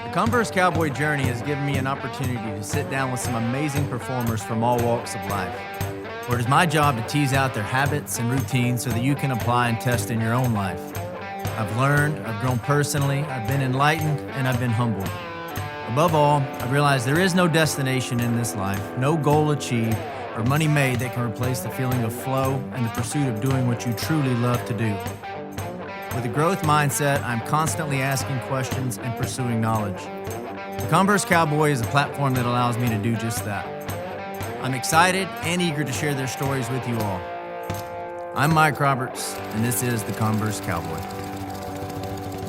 The Converse Cowboy Journey has given me an opportunity to sit down with some amazing performers from all walks of life, where it is my job to tease out their habits and routines so that you can apply and test in your own life. I've learned, I've grown personally, I've been enlightened, and I've been humbled. Above all, I've realized there is no destination in this life, no goal achieved, or money made that can replace the feeling of flow and the pursuit of doing what you truly love to do. With a growth mindset, I'm constantly asking questions and pursuing knowledge. The Converse Cowboy is a platform that allows me to do just that. I'm excited and eager to share their stories with you all. I'm Mike Roberts, and this is the Converse Cowboy.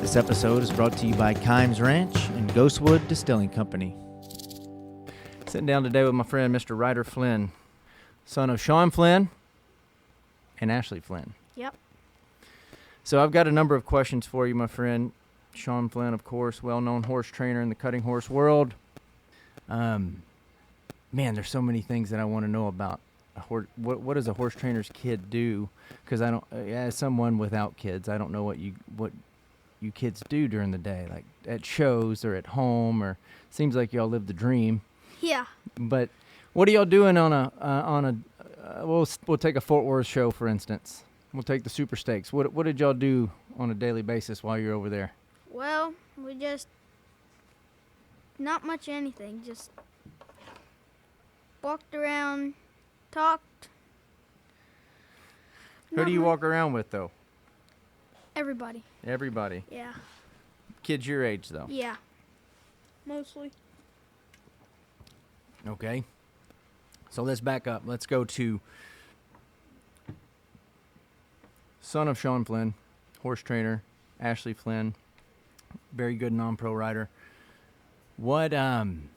This episode is brought to you by Kimes Ranch and Ghostwood Distilling Company. Sitting down today with my friend, Mr. Ryder Flynn, son of Sean Flynn and Ashley Flynn. Yep. So I've got a number of questions for you, my friend. Sean Flynn, of course, well-known horse trainer in the cutting horse world. Man, there's so many things that I want to know about a horse. What does a horse trainer's kid do? Because I don't, as someone without kids, I don't know what you kids do during the day, like at shows or at home, or seems like y'all live the dream. Yeah. But what are y'all doing on a we'll take a Fort Worth show, for instance. We'll take the Super Stakes. What did y'all do on a daily basis while you're over there? Well, we just not much anything. Just walked around, talked. Who do you walk around with, though? Everybody. Everybody. Yeah. Kids your age, though? Yeah. Mostly. Okay. So let's back up. Let's go to son of Sean Flynn, horse trainer, Ashley Flynn, very good non-pro rider. What I'm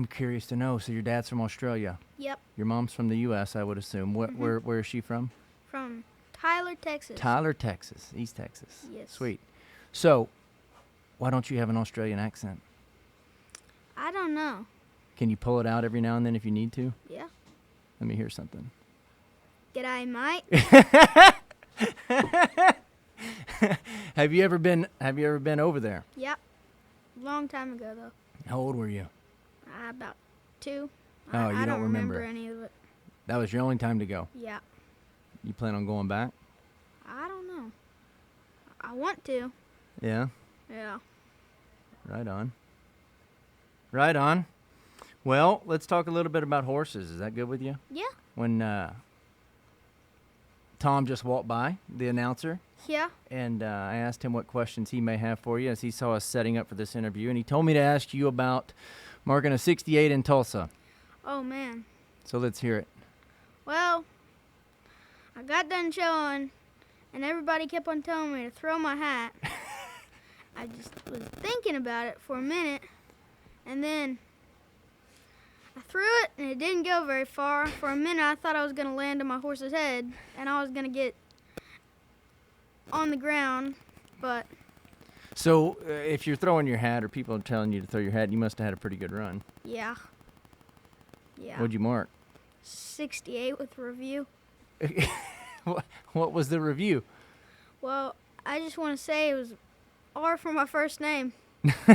curious to know. So your dad's from Australia. Yep. Your mom's from the U.S., I would assume. Where is she from? From Tyler, Texas. Tyler, Texas, East Texas. Yes. Sweet. So, why don't you have an Australian accent? I don't know. Can you pull it out every now and then if you need to? Yeah. Let me hear something. G'day, mate. Have you ever been over there? Yep. Long time ago, though. How old were you? About 2. Oh, you I don't remember any of it. That was your only time to go. Yeah. You plan on going back? I don't know. I want to. Yeah. Yeah. Right on. Right on. Well, let's talk a little bit about horses. Is that good with you? Yeah. When Tom just walked by, the announcer, Yeah. and I asked him what questions he may have for you as he saw us setting up for this interview, and he told me to ask you about marking a 68 in Tulsa. Oh, man. So let's hear it. Well, I got done showing, and everybody kept on telling me to throw my hat. I just was thinking about it for a minute, and then I threw it, and it didn't go very far. For a minute, I thought I was going to land on my horse's head, and I was going to get on the ground, but... So if you're throwing your hat or people are telling you to throw your hat, you must have had a pretty good run. Yeah. Yeah. What'd you mark? 68 with review. What was the review? Well, I just want to say it was R for my first name. But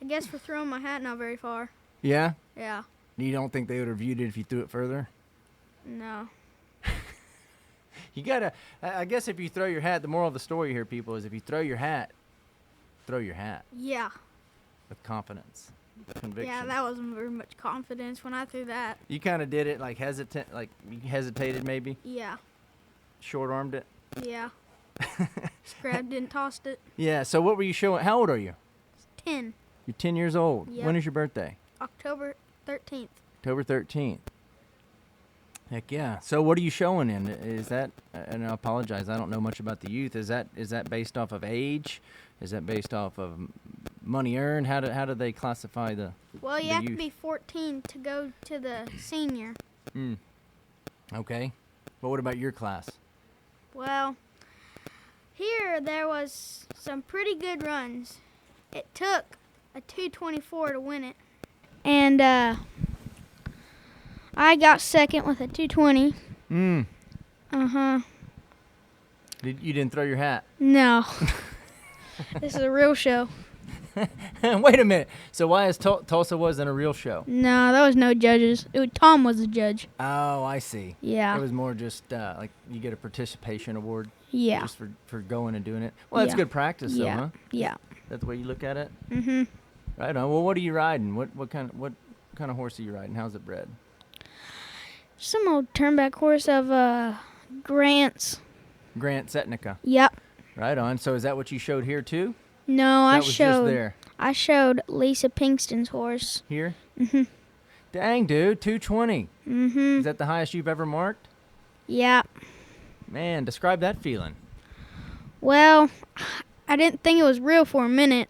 I guess for throwing my hat not very far. Yeah? Yeah. You don't think they would have reviewed it if you threw it further? No. You gotta, I guess if you throw your hat, the moral of the story here, people, is if you throw your hat Yeah. with confidence, conviction. Yeah, that wasn't very much confidence when I threw that. You kind of did it like hesitant, like you hesitated maybe, Yeah. short-armed it. Yeah. Just grabbed it and tossed it. Yeah, so what were you showing? How old are you? 10. You're 10 years old. Yep. When is your birthday? October 13th. October 13th. Heck yeah. So what are you showing in? Is that, and I apologize, I don't know much about the youth. Is that based off of age? Is that based off of money earned? How do they classify the Well, you the have youth? to be 14 to go to the senior. Okay. But what about your class? Well, here there was some pretty good runs. It took a 224 to win it. And I got second with a 220. You didn't throw your hat? No. This is a real show. Wait a minute. So why is Tulsa wasn't a real show? No, there was no judges. Tom was the judge. Oh, I see. Yeah. It was more just like you get a participation award. Yeah. Just for going and doing it. Well, that's Yeah. good practice, though, Yeah. huh? Yeah. That's the way you look at it. Mhm. Right on. Well, what are you riding? What kind of horse are you riding? How's it bred? Some old turnback horse of Grant's. Grant Setnica. Yep. Right on. So is that what you showed here too? No, That was just there. I showed Lisa Pinkston's horse. Here? Mhm. Dang, dude, 220. Mhm. Is that the highest you've ever marked? Yeah. Man, describe that feeling. Well, I didn't think it was real for a minute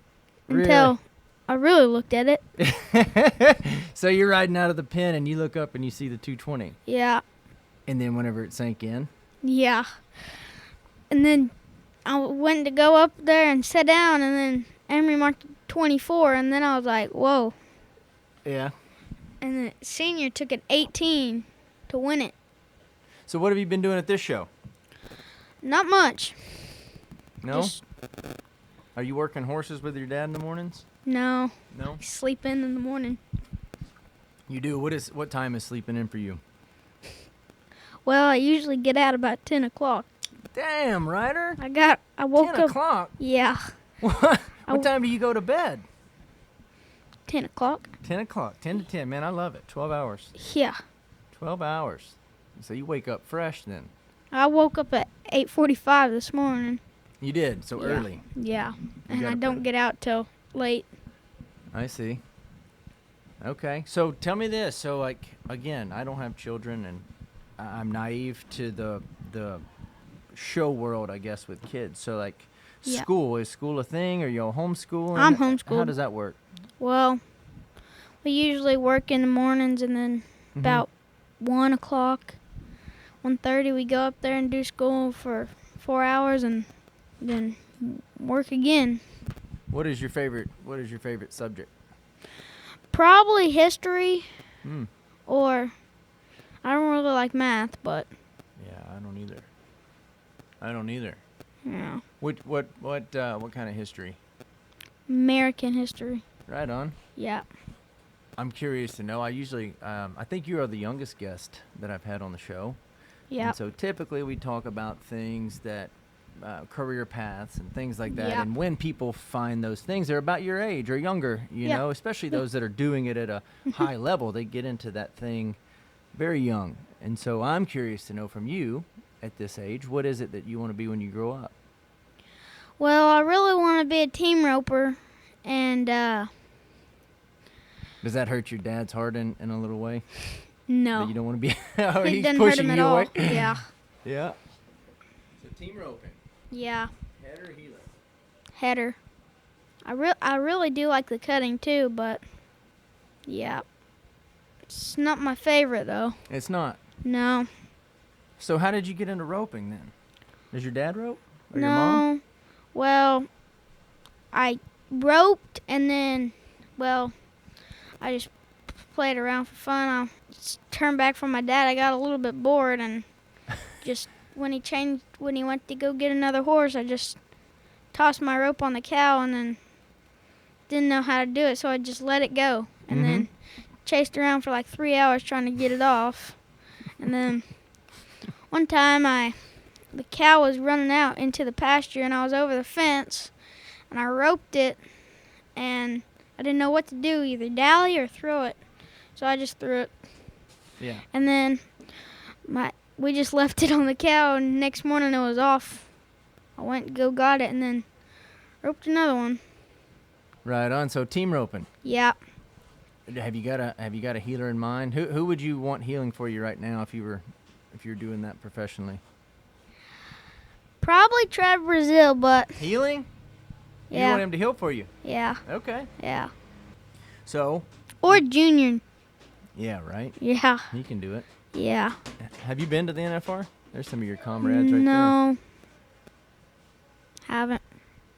until I really looked at it. So you're riding out of the pen and you look up and you see the 220. Yeah. And then whenever it sank in? Yeah. And then I went to go up there and sit down, and then Emery marked 24, and then I was like, whoa. Yeah. And the senior took an 18 to win it. So what have you been doing at this show? Not much. No? Just, Are you working horses with your dad in the mornings? no. No? Sleeping in the morning. You do. What time is sleeping in for you? Well, I usually get out about 10 o'clock. Damn, Ryder. I woke 10 up. o'clock? Yeah. What time do you go to bed? 10 o'clock. 10 o'clock. 10 to 10. Man, I love it. 12 hours. Yeah. 12 hours. So you wake up fresh then. I woke up at 8:45 this morning. You did. So Yeah. early. Yeah. And got I up don't early. get out till late. I see. Okay. So tell me this. So like, again, I don't have children and I'm naive to the show world, I guess, with kids. So like, Yeah. is school a thing? Or you homeschooling? I'm How homeschooled. does that work? Well, we usually work in the mornings, and then about 1 o'clock, 1:30, we go up there and do school for 4 hours, and then work again. What is your favorite subject? Probably history, Hmm. or I don't really like math, but Yeah, I don't either. yeah, What kind of history? American history. Right on. Yeah. I'm curious to know. I usually, I think you are the youngest guest that I've had on the show. Yeah. And so typically we talk about things that, career paths and things like that. Yeah. And when people find those things, they're about your age or younger, you Yeah. know, especially those that are doing it at a high level. They get into that thing very young. And so I'm curious to know from you at this age, what is it that you want to be when you grow up? Well, I really want to be a team roper, and Does that hurt your dad's heart in a little way? no, That you don't want to be. Oh, it he's doesn't hurt pushing him at you all. away. Yeah. Yeah. So team roping. Yeah. Header, healer. Header. I really do like the cutting too, but yeah, it's not my favorite though. It's not. No. So how did you get into roping then? Does your dad rope? Or your mom? No. Well, I roped, and then, well, I just played around for fun. I turned back from my dad. I got a little bit bored, and just when he went to go get another horse, I just tossed my rope on the cow, and then didn't know how to do it, so I just let it go, and then chased around for like 3 hours trying to get it off. And then one time the cow was running out into the pasture, and I was over the fence, and I roped it, and I didn't know what to do, either dally or throw it. So I just threw it. Yeah. And then we just left it on the cow, and next morning it was off. I went to go got it, and then roped another one. Right on. So team roping. Yeah. Have you got a healer in mind? Who would you want healing for you right now if you're doing that professionally? Probably Trav Brazil, but Healing? You yeah. want him to heal for you? Yeah. Okay. Yeah. So. Or Junior. Yeah. Right. Yeah. He can do it. Yeah. Have you been to the NFR? There's some of your comrades right No. Haven't.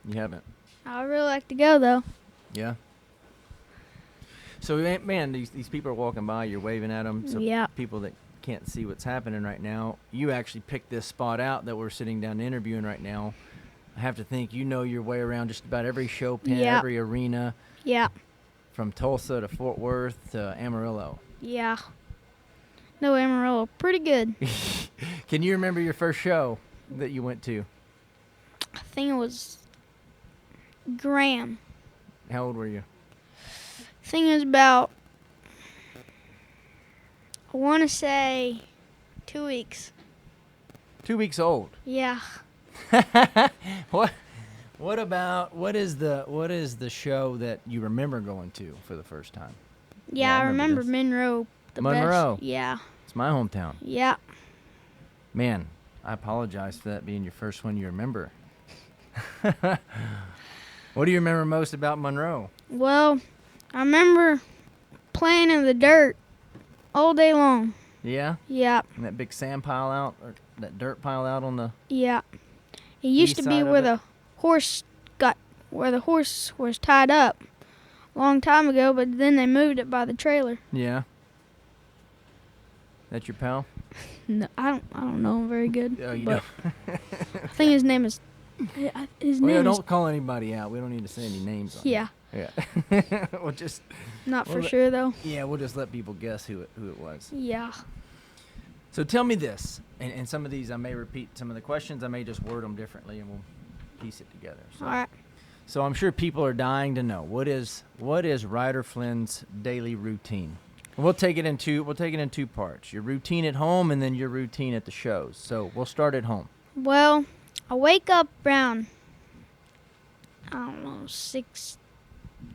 there. You haven't. I would really like to go though. Yeah. So man, these people are walking by. You're waving at them. So Yeah. people that can't see what's happening right now, you actually picked this spot out that we're sitting down interviewing right now. I have to think you know your way around just about every show pen, Yep. every arena, Yeah. from Tulsa to Fort Worth to Amarillo. Yeah. No, Amarillo, pretty good. Can you remember your first show that you went to? I think it was Graham. How old were you? I think it was about, I want to say 2 weeks. 2 weeks old. Yeah. What is the show that you remember going to for the first time? Yeah, I remember this. Monroe the Monroe. best. Yeah. It's my hometown. Yeah. Man, I apologize for that being your first one you remember. What do you remember most about Monroe? Well, I remember playing in the dirt all day long. Yeah? Yeah. And that big sand pile out, or that dirt pile out on the... Yeah. It used East to be side of where it? the horse was tied up a long time ago, but then they moved it by the trailer. Yeah. That your pal? No, I don't know him very good. Oh, you but don't? I think his name is Well, yeah, don't call anybody out. We don't need to say any names on Yeah. it. Yeah. We'll just... Not for Well, sure though. Yeah, we'll just let people guess who it was. Yeah. So tell me this, and some of these I may repeat some of the questions, I may just word them differently, and we'll piece it together. So, All right. so I'm sure people are dying to know what is Ryder Flynn's daily routine. We'll take it in two parts: your routine at home, and then your routine at the shows. So we'll start at home. Well, I wake up around, I don't know, 6,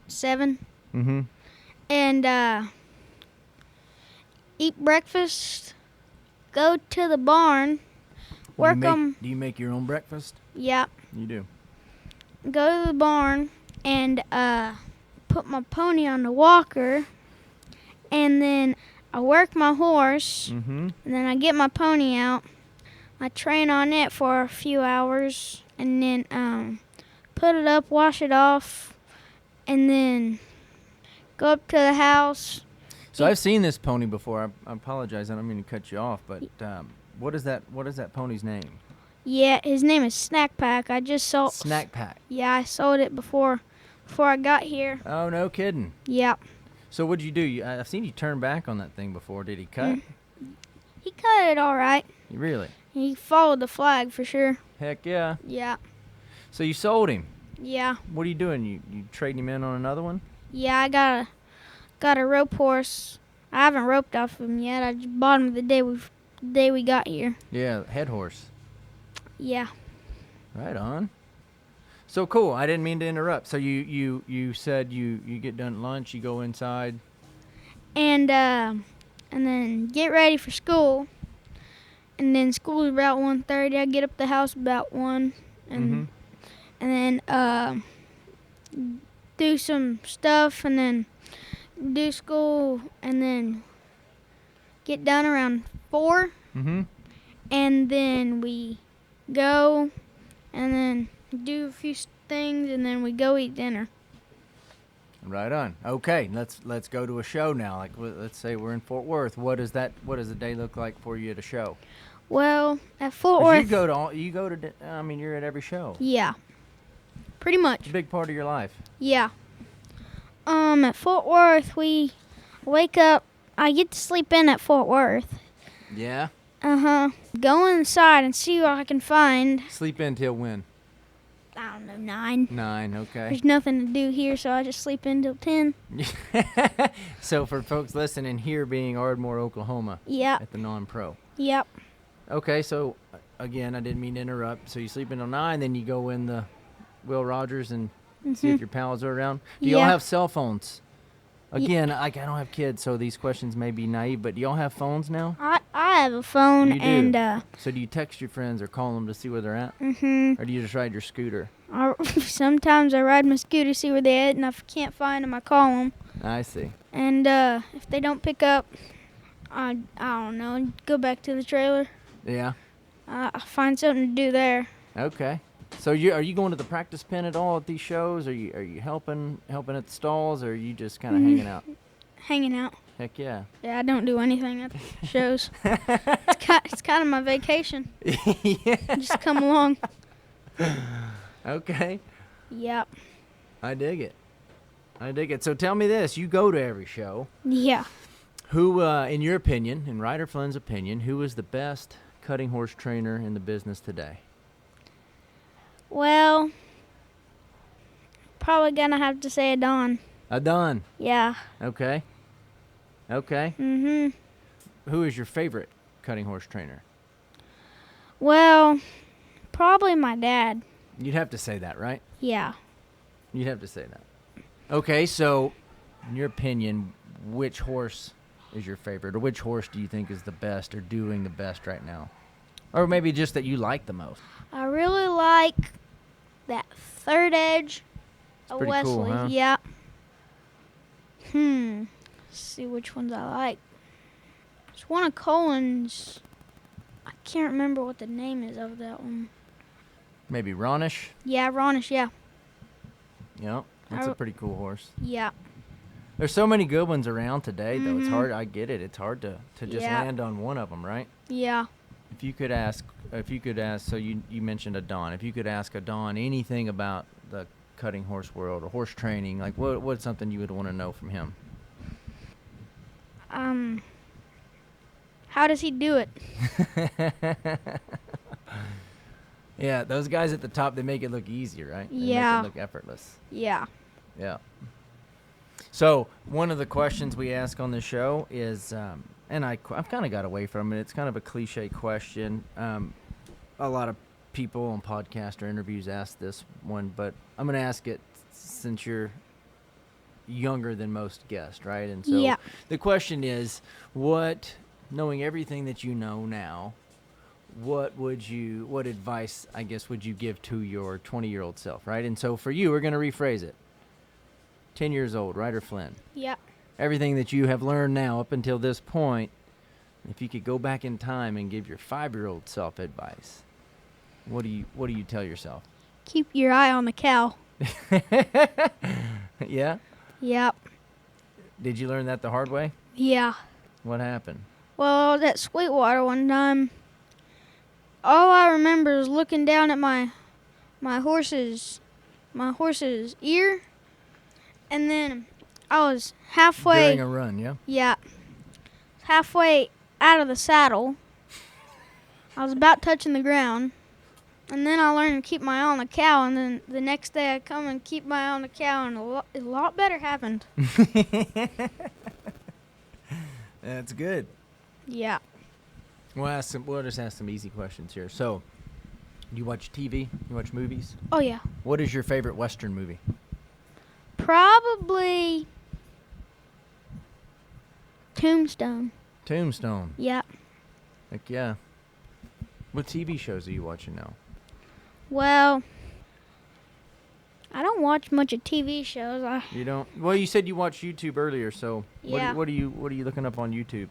7, Mm-hmm. and eat breakfast, go to the barn, work on, Do you make your own breakfast? yeah, You do. go to the barn and put my pony on the walker, and then I work my horse, Mm-hmm. and then I get my pony out. I train on it for a few hours, and then put it up, wash it off, and then go up to the house. So I've seen this pony before. I apologize. I don't mean to cut you off, but what is that pony's name? Yeah, his name is Snack Pack. I just sold. Snack Pack. Yeah, I sold it before I got here. Oh, no kidding. Yeah. So what'd you do? I've seen you turn back on that thing before. Did he cut? He cut it all right. Really? He followed the flag for sure. Heck yeah. Yeah. So you sold him. Yeah. What are you doing? You trading him in on another one? Yeah, I got a rope horse. I haven't roped off him yet. I just bought him the day we got here. Yeah, head horse. Yeah. Right on. So cool. I didn't mean to interrupt. So you said you get done at lunch, you go inside. And then get ready for school. And then school is about 1:30. I get up the house about 1, and then do some stuff, and then do school, and then get done around 4. Mm-hmm. And then we go, and then do a few things, and then we go eat dinner. Right on. Okay, let's go to a show now. Like let's say we're in Fort Worth. What does the day look like for you at a show? Well, at Fort 'Cause Worth, you're at every show. yeah, pretty much. It's a big part of your life. Yeah. At Fort Worth, we wake up. I get to sleep in at Fort Worth. Yeah. Go inside and see what I can find. Sleep in till when? I don't know, 9. 9. Okay. There's nothing to do here, so I just sleep in till 10. So for folks listening, here being Ardmore, Oklahoma, Yep. at the non-pro. Yep. Okay, so again, I didn't mean to interrupt. So you sleep until 9, then you go in the Will Rogers and see if your pals are around. Do y'all Yeah. have cell phones? Again, I don't have kids, so these questions may be naive, but do y'all have phones now? I have a phone, You do? and So do you text your friends or call them to see where they're at? Or do you just ride your scooter? sometimes I ride my scooter, see where they're at, and if I can't find them, I call them. I see. And if they don't pick up, I don't know, go back to the trailer. Yeah. I'll find something to do there. Okay. So are you going to the practice pen at all at these shows? Are you helping at the stalls, or are you just kind of hanging out? Hanging out. Heck yeah. Yeah, I don't do anything at the shows. It's kind of my vacation. Yeah. Just come along. Okay. Yep. I dig it. So tell me this. You go to every show. Yeah. Who, in your opinion, in Ryder Flynn's opinion, who is the best cutting horse trainer in the business today? Well, probably gonna have to say Adon. Adon. Yeah. Okay. Mm-hmm. Who is your favorite cutting horse trainer? Well, probably my dad. You'd have to say that, right? Yeah. You'd have to say that. Okay, so in your opinion, which horse is your favorite, or which horse do you think is the best or doing the best right now? Or maybe just that you like the most. I really like that third edge of pretty Wesley. cool, huh? Yeah. Let's see which ones I like. It's one of Colin's. I can't remember what the name is of that one. Maybe Ronish? Yeah, Ronish, yeah. Yep, that's a pretty cool horse. Yeah. There's so many good ones around today, though. It's Mhm. hard. I get it. It's hard to just Yeah. land on one of them, right? Yeah. If you could ask, so you mentioned Adon. If you could ask Adon anything about the cutting horse world or horse training, like what's something you would want to know from him? How does he do it? Yeah, those guys at the top, they make it look easy, right? They Yeah. make it look effortless. Yeah. Yeah. So one of the questions we ask on the show is, and I've kind of got away from it. It's kind of a cliche question. A lot of people on podcast or interviews ask this one, but I'm going to ask it since you're younger than most guests, right? And so Yeah. the question is, knowing everything that you know now, what advice, I guess, would you give to your 20-year-old self, right? And so for you, we're going to rephrase it. 10 years old, Ryder Flynn. Yeah. Everything that you have learned now up until this point, if you could go back in time and give your 5-year-old self advice, what do you tell yourself? Keep your eye on the cow. Yeah? Yep. Did you learn that the hard way? Yeah. What happened? Well, I was at Sweetwater one time. All I remember is looking down at my horse's ear, and then I was halfway. During a run, yeah? Yeah. Halfway out of the saddle. I was about touching the ground. And then I learned to keep my eye on the cow, and then the next day I come and keep my eye on the cow, and a lot better happened. That's good. Yeah. We'll just ask some easy questions here. So, you watch TV? You watch movies? Oh, yeah. What is your favorite Western movie? Probably Tombstone. Tombstone. Yeah. Heck yeah. What TV shows are you watching now? Well, I don't watch much of TV shows. You don't? Well, you said you watched YouTube earlier, so Yeah. what are you looking up on YouTube?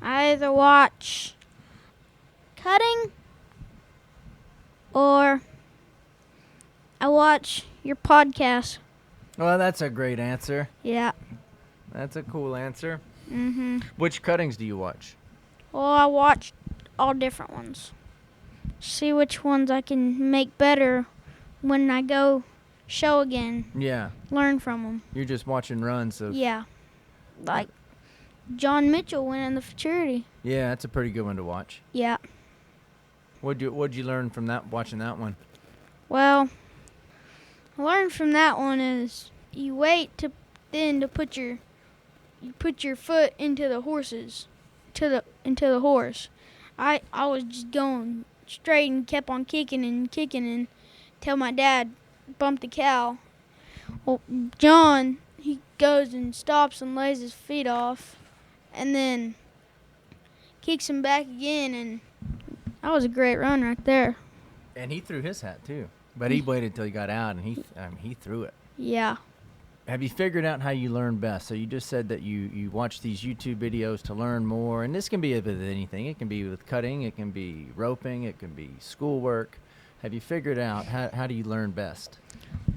I either watch cutting or I watch your podcast. Well, that's a great answer. Yeah. That's a cool answer. Mhm. Which cuttings do you watch? Well, I watch all different ones. See which ones I can make better when I go show again. Yeah. Learn from them. You're just watching runs of. Yeah. Like John Mitchell winning the futurity. Yeah, that's a pretty good one to watch. Yeah. What'd you learn from that, watching that one? Well, I learned from that one is you wait to put your foot into the into the horse. I was just going straight and kept on kicking until my dad bumped the cow. Well, John, he goes and stops and lays his feet off and then kicks him back again, and that was a great run right there. And he threw his hat too, but he waited till he got out, and he threw it. Yeah. Have you figured out how you learn best? So you just said that you watch these YouTube videos to learn more, and this can be with anything. It can be with cutting, it can be roping, it can be schoolwork. Have you figured out how do you learn best?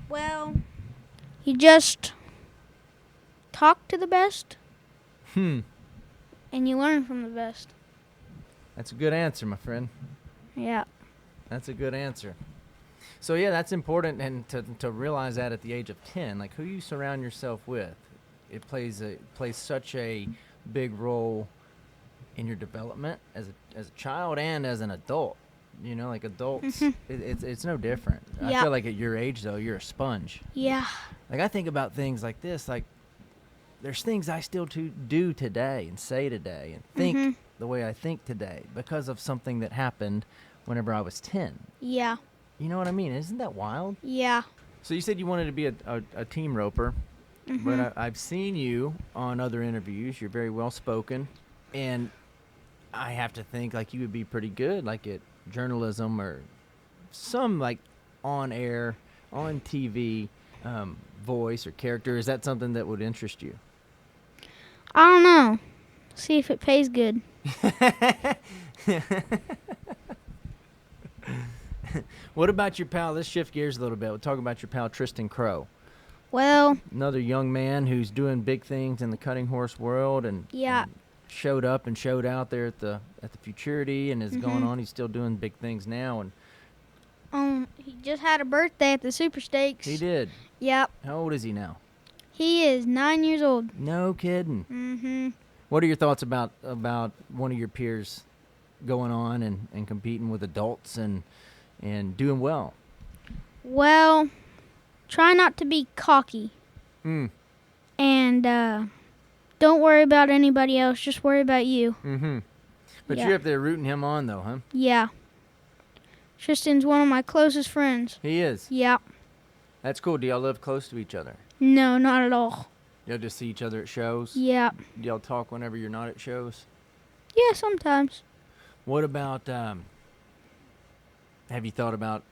Well, you just talk to the best, and you learn from the best. That's a good answer, my friend. Yeah. That's a good answer. So yeah, that's important, and to realize that at the age of 10, like who you surround yourself with, it plays such a big role in your development as a child and as an adult. You know, like adults, it's no different. I Yeah. feel like at your age though, you're a sponge. Yeah. Like I think about things like this, like there's things I still do today and say today and think the way I think today because of something that happened whenever I was 10. Yeah. You know what I mean? Isn't that wild? Yeah. So you said you wanted to be a team roper, but I've seen you on other interviews. You're very well spoken, and I have to think like you would be pretty good, like at journalism or some like on air, on TV voice or character. Is that something that would interest you? I don't know. See if it pays good. What about your pal? Let's shift gears a little bit. We'll talk about your pal Tristan Crow. Well, Another young man who's doing big things in the cutting horse world, and yeah. and showed up and showed out there at the Futurity, and is going on. He's still doing big things now, and He just had a birthday at the Super Stakes. he did. Yep. How old is he now? He is 9 years old. No kidding. Mm-hmm. What are your thoughts about one of your peers going on and competing with adults and doing well? Well, try not to be cocky. And don't worry about anybody else. Just worry about you. But Yeah. you're up there rooting him on, though, huh? Yeah. Tristan's one of my closest friends. He is. Yeah. That's cool. Do y'all live close to each other? No, not at all. Y'all just see each other at shows? Yeah. Do y'all talk whenever you're not at shows? Yeah, sometimes. What about, have you thought about,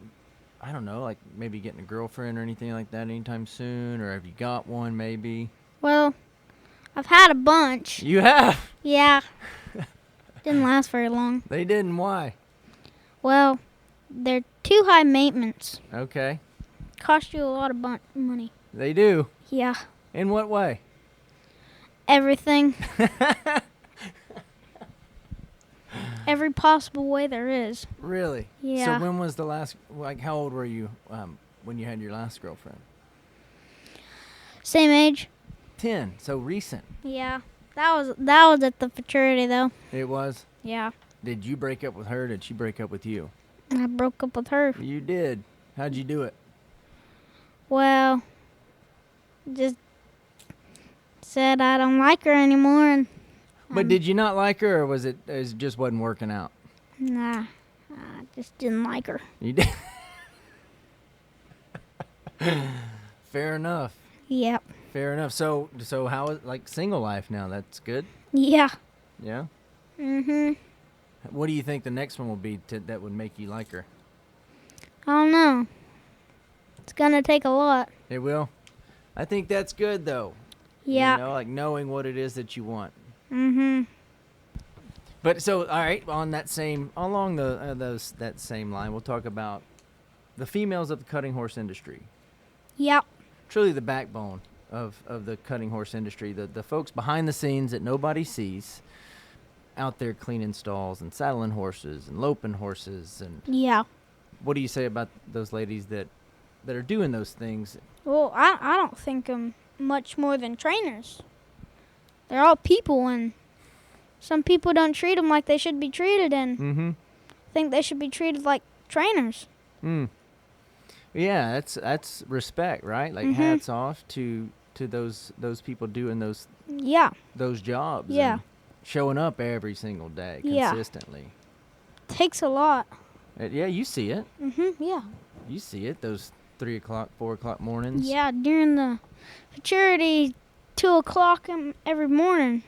I don't know, like maybe getting a girlfriend or anything like that anytime soon? Or have you got one maybe? Well, I've had a bunch. You have? Yeah. Didn't last very long. They didn't. Why? Well, they're too high maintenance. Okay. Cost you a lot of money. They do? Yeah. In what way? Everything. Every possible way there is. Really? Yeah. So when was the last, like how old were you when you had your last girlfriend? Same age. 10. So recent. Yeah. That was at the fraternity though. It was? Yeah. Did you break up with her or did she break up with you? I broke up with her. You did. How'd you do it? Well, just said I don't like her anymore, and But did you not like her, or was it just wasn't working out? nah, I just didn't like her. You did. Fair enough. Yep. Fair enough. So how is like single life now? That's good. Yeah. Yeah. Mhm. What do you think the next one will be that would make you like her? I don't know. It's gonna take a lot. It will. I think that's good though. Yeah. You know, like knowing what it is that you want. Mhm. But so, all right, on that same along that same line, we'll talk about the females of the cutting horse industry. Yep. Truly the backbone of the cutting horse industry, the folks behind the scenes that nobody sees, out there cleaning stalls and saddling horses and loping horses. And Yeah. what do you say about those ladies that are doing those things? Well, I don't think I'm much more than trainers. They're all people, and some people don't treat them like they should be treated, and think they should be treated like trainers. Yeah, that's respect, right? Like hats off to those people doing those jobs. Yeah. And showing up every single day Yeah. consistently. Takes a lot. Yeah, you see it. Yeah. You see it. Those 3 o'clock, 4 o'clock mornings. Yeah, during the maturity, 2 o'clock every morning.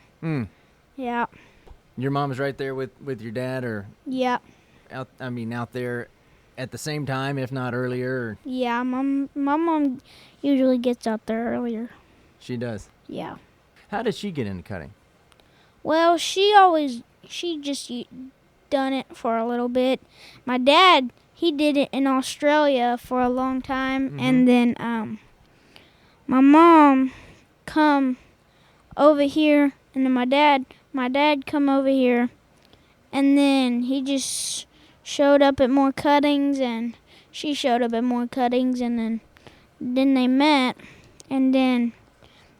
Yeah. Your mom's right there with your dad, or Yeah. out there at the same time, if not earlier. Or Yeah, my mom usually gets out there earlier. she does. Yeah. How did she get into cutting? Well, she just done it for a little bit. My dad, he did it in Australia for a long time, and then my mom come over here, and then my dad come over here, and then he just showed up at more cuttings and she showed up at more cuttings, and then they met, and then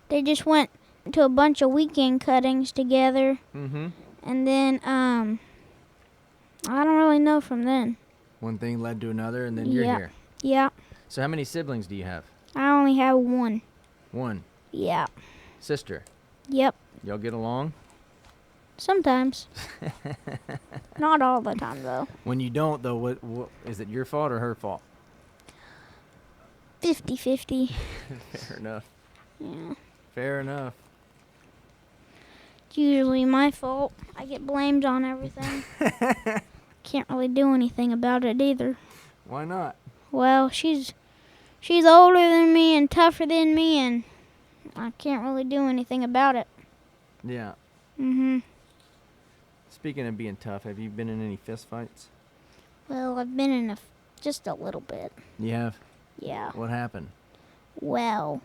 they just went to a bunch of weekend cuttings together. Mm-hmm. And then I don't really know from then. One thing led to another, and then you're Yeah. here. Yeah. So how many siblings do you have? I only have one. One. Yeah. Sister. Yep. Y'all get along? Sometimes. Not all the time, though. When you don't, though, what is it your fault or her fault? 50-50. Fair enough. Yeah. Fair enough. It's usually my fault. I get blamed on everything. Can't really do anything about it either. Why not? Well, she's older than me and tougher than me, and I can't really do anything about it. Yeah. Mm-hmm. Speaking of being tough, have you been in any fist fights? Well, I've been in just a little bit. You have? Yeah. What happened? Well,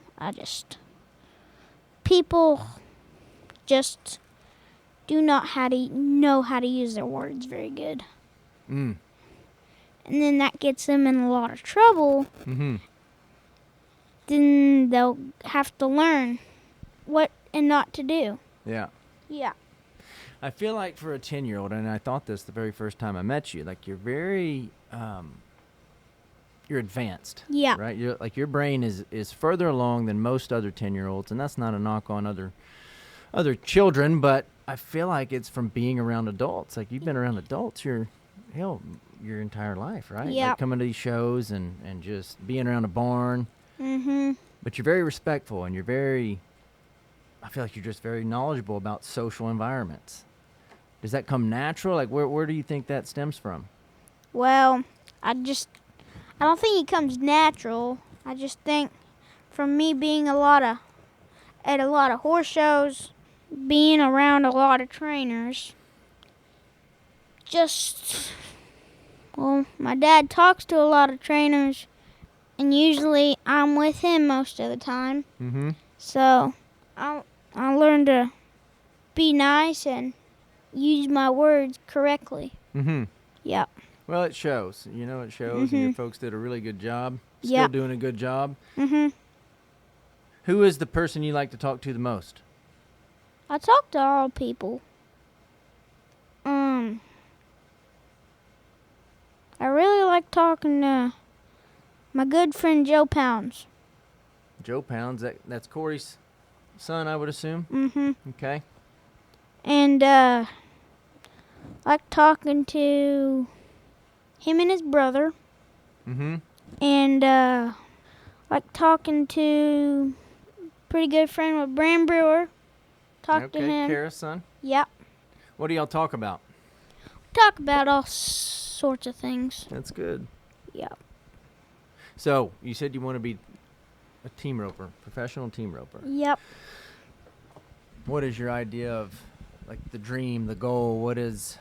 people just do not know how to use their words very good. Mm. And then that gets them in a lot of trouble. Mm-hmm. Then they'll have to learn what and not to do. Yeah. Yeah. I feel like for a 10-year-old, and I thought this the very first time I met you, like you're very, you're advanced. Yeah. Right? You're like your brain is further along than most other 10-year-olds, and that's not a knock on other children, but I feel like it's from being around adults. Like you've been around adults your entire life, right? Yeah. Like coming to these shows and just being around a barn. Mm-hmm. But you're very respectful, and I feel like you're just very knowledgeable about social environments. Does that come natural? Like where do you think that stems from? Well, I don't think it comes natural. I just think from me being at a lot of horse shows, being around a lot of trainers, my dad talks to a lot of trainers, and usually I'm with him most of the time. Mm-hmm. So I learned to be nice and use my words correctly. Mm-hmm. Yep. Well, it shows. You know, it shows, and your folks did a really good job. Still Yep. doing a good job. Mm-hmm. Who is the person you like to talk to the most? I talk to all people. I really like talking to my good friend Joe Pounds. Joe Pounds. That's Corey's son, I would assume. Mm-hmm. Okay. And like talking to him and his brother. Mm-hmm. And like talking to pretty good friend with Bram Brewer. Talk to him. Kara's son. Yep. What do y'all talk about? Talk about all sorts of things. That's good. Yep. So, you said you want to be a team roper, professional team roper. Yep. What is your idea of, like, the dream, the goal? What is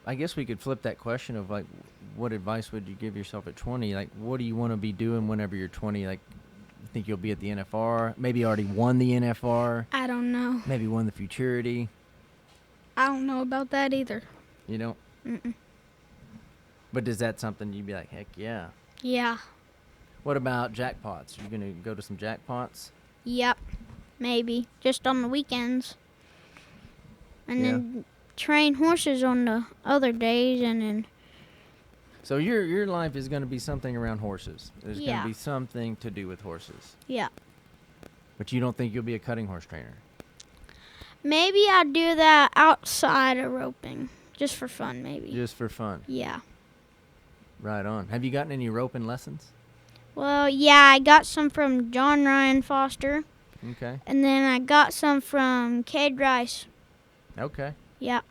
I guess we could flip that question of, like, what advice would you give yourself at 20? Like, what do you want to be doing whenever you're 20? Like, you think you'll be at the NFR? Maybe already won the NFR? I don't know. Maybe won the Futurity? I don't know about that either. You don't? Mm-mm. But is that something you'd be like, heck yeah? Yeah. What about jackpots? Are you going to go to some jackpots? Yep. Maybe. Just on the weekends. And then train horses on the other days, and then... So your life is going to be something around horses. There's going Yeah. to be something to do with horses. Yeah. But you don't think you'll be a cutting horse trainer? Maybe I'll do that outside of roping. Just for fun, maybe. Just for fun. Yeah. Right on. Have you gotten any roping lessons? Well, yeah, I got some from John Ryan Foster. Okay. And then I got some from Cade Rice. Okay. Yep.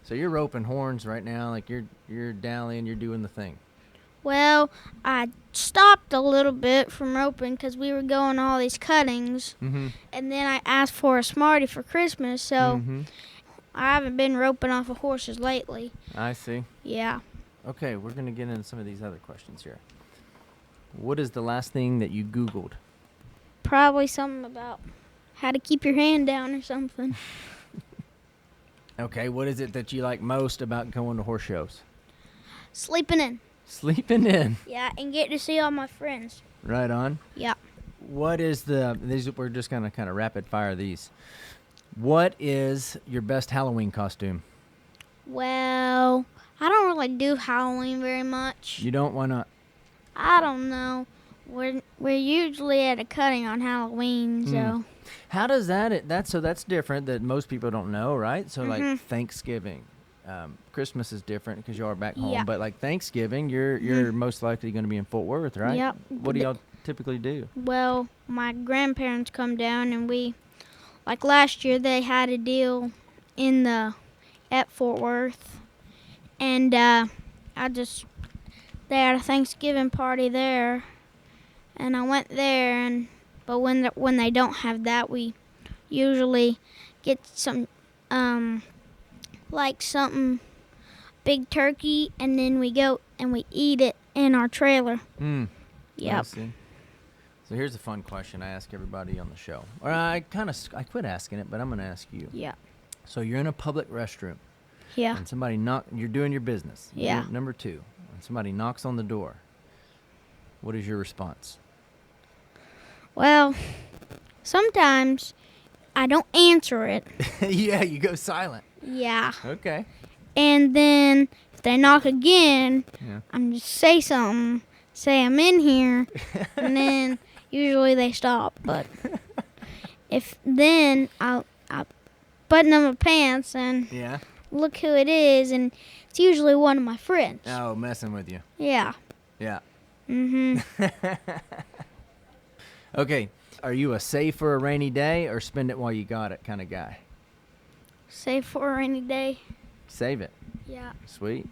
So you're roping horns right now, like you're dallying, you're doing the thing. Well, I stopped a little bit from roping because we were going all these cuttings. Mm-hmm. And then I asked for a Smartie for Christmas, so I haven't been roping off of horses lately. I see. Yeah. Okay, we're going to get into some of these other questions here. What is the last thing that you Googled? Probably something about how to keep your hand down or something. Okay, what is it that you like most about going to horse shows? Sleeping in. Sleeping in. Yeah, and get to see all my friends. Right on. Yeah. What is we're just going to kind of rapid fire these. What is your best Halloween costume? Well, I don't really do Halloween very much. You don't? Why not? I don't know. We're usually at a cutting on Halloween, so. How does that's different that most people don't know, right? So like Thanksgiving, Christmas is different because you are back home. Yeah. But like Thanksgiving, you're most likely going to be in Fort Worth, right? Yep. What do y'all typically do? Well, my grandparents come down and like last year they had a deal at Fort Worth, and they had a Thanksgiving party there, and I went there, but when they don't have that, we usually get some like something big turkey, and then we go and we eat it in our trailer. I Yep. see. So here's a fun question I ask everybody on the show. Or I quit asking it, but I'm going to ask you. Yeah. So you're in a public restroom. Yeah. And you're doing your business. Yeah. Number 2, and somebody knocks on the door. What is your response? Well, sometimes I don't answer it. Yeah, you go silent. Yeah. Okay. And then if they knock again, Yeah. I'm just say something, say I'm in here, and then usually they stop. But I'll button up my pants and Yeah. look who it is, and it's usually one of my friends. Oh, messing with you. Yeah. Yeah. Mhm. Okay. Are you a save for a rainy day or spend it while you got it kind of guy? Save for a rainy day. Save it. Yeah. Sweet.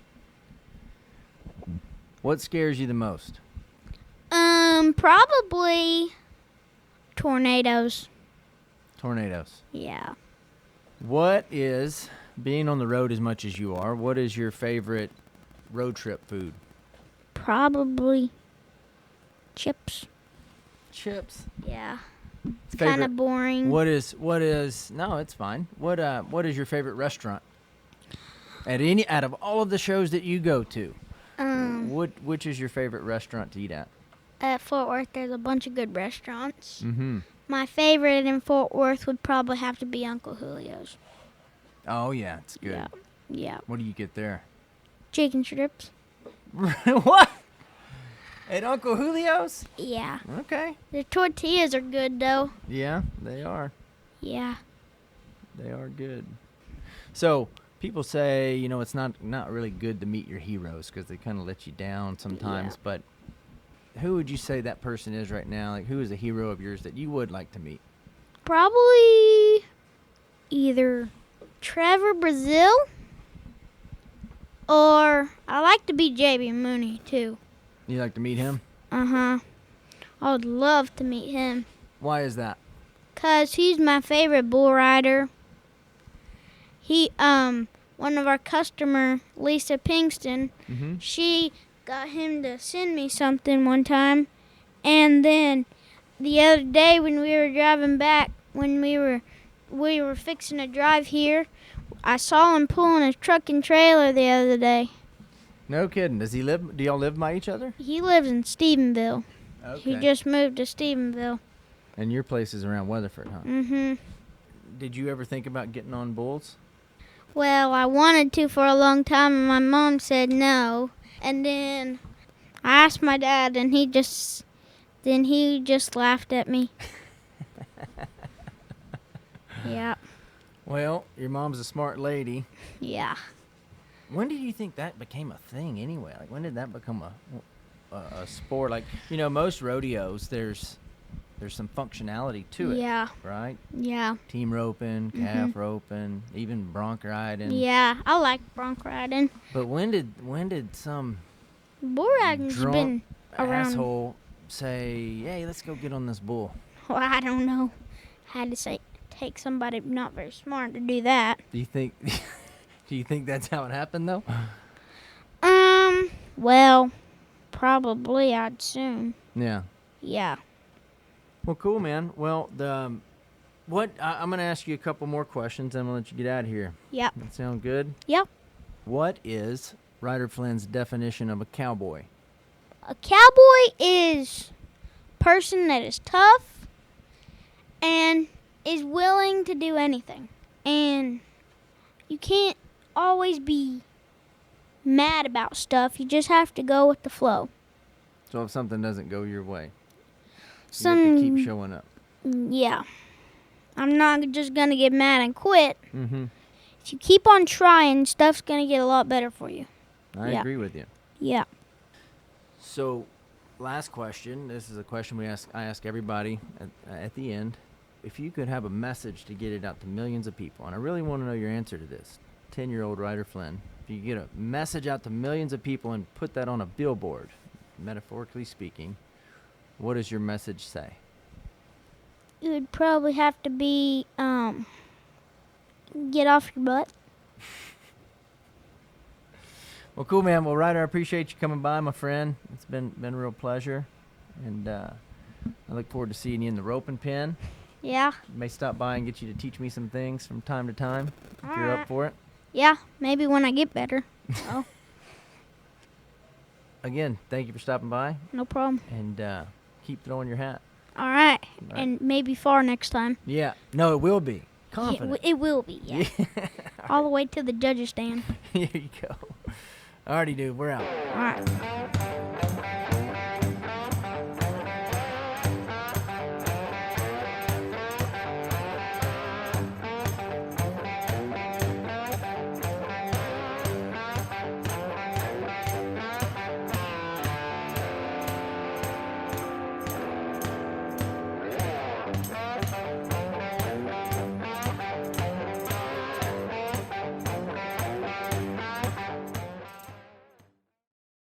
What scares you the most? Probably tornadoes. Tornadoes. Yeah. What is, being on the road as much as you are, what is your favorite road trip food? Probably chips. Chips. Yeah. It's Favorite- kind of boring. What is, no, it's fine. What is your favorite restaurant? Out of all of the shows that you go to, which is your favorite restaurant to eat at? At Fort Worth, there's a bunch of good restaurants. Mm-hmm. My favorite in Fort Worth would probably have to be Uncle Julio's. Oh, yeah, it's good. Yeah. Yeah. What do you get there? Chicken strips. What? At Uncle Julio's? Yeah. Okay. The tortillas are good, though. Yeah, they are. Yeah. They are good. So people say, it's not really good to meet your heroes because they kind of let you down sometimes. Yeah. But who would you say that person is right now? Like, who is a hero of yours that you would like to meet? Probably either Trevor Brazil or I like to be JB Mooney, too. You like to meet him? Uh-huh. I would love to meet him. Why is that? 'Cause he's my favorite bull rider. He, one of our customer, Lisa Pinkston, Mm-hmm. she got him to send me something one time. And then the other day when we were driving back, when we were fixing to drive here, I saw him pulling his truck and trailer the other day. No kidding. Do y'all live by each other? He lives in Stephenville. Okay. He just moved to Stephenville. And your place is around Weatherford, huh? Mm-hmm. Did you ever think about getting on bulls? Well, I wanted to for a long time, and my mom said no. And then I asked my dad, and he just laughed at me. Yeah. Well, your mom's a smart lady. Yeah. When did you think that became a thing anyway? Like, when did that become a sport? Like, most rodeos, there's some functionality to it. Yeah. Right? Yeah. Team roping, calf roping, even bronc riding. Yeah, I like bronc riding. But when did some Bull riding's drunk been around. asshole say, "Hey, let's go get on this bull"? Well, I don't know. Had to take somebody not very smart to do that. Do you think? Do you think that's how it happened, though? Well, probably I'd assume. Yeah. Yeah. Well, cool, man. Well, I'm going to ask you a couple more questions, and I'm going to let you get out of here. Yep. That sound good? Yep. What is Ryder Flynn's definition of a cowboy? A cowboy is a person that is tough and is willing to do anything. And you can't always be mad about stuff. You just have to go with the flow. So if something doesn't go your way, you Some have to keep showing up. Yeah. I'm not just going to get mad and quit. Mm-hmm. If you keep on trying, stuff's going to get a lot better for you. I agree with you. Yeah. So, last question. This is a question I ask everybody at the end. If you could have a message to get it out to millions of people, and I really want to know your answer to this, 10-year-old Ryder Flynn, if you could get a message out to millions of people and put that on a billboard, metaphorically speaking, what does your message say? It would probably have to be, get off your butt. Well, cool, man. Well, Ryder, I appreciate you coming by, my friend. It's been a real pleasure, and I look forward to seeing you in the roping pen. Yeah. May stop by and get you to teach me some things from time to time, if you're Alright. up for it. Yeah, maybe when I get better. Oh, Again, thank you for stopping by, no problem. and keep throwing your hat. All right. Right. And maybe far next time. Yeah. No, it will be. Yeah, Confident. it will be, yeah. All the way to the judges' stand. Here you go. Alrighty, dude. We're out. All right.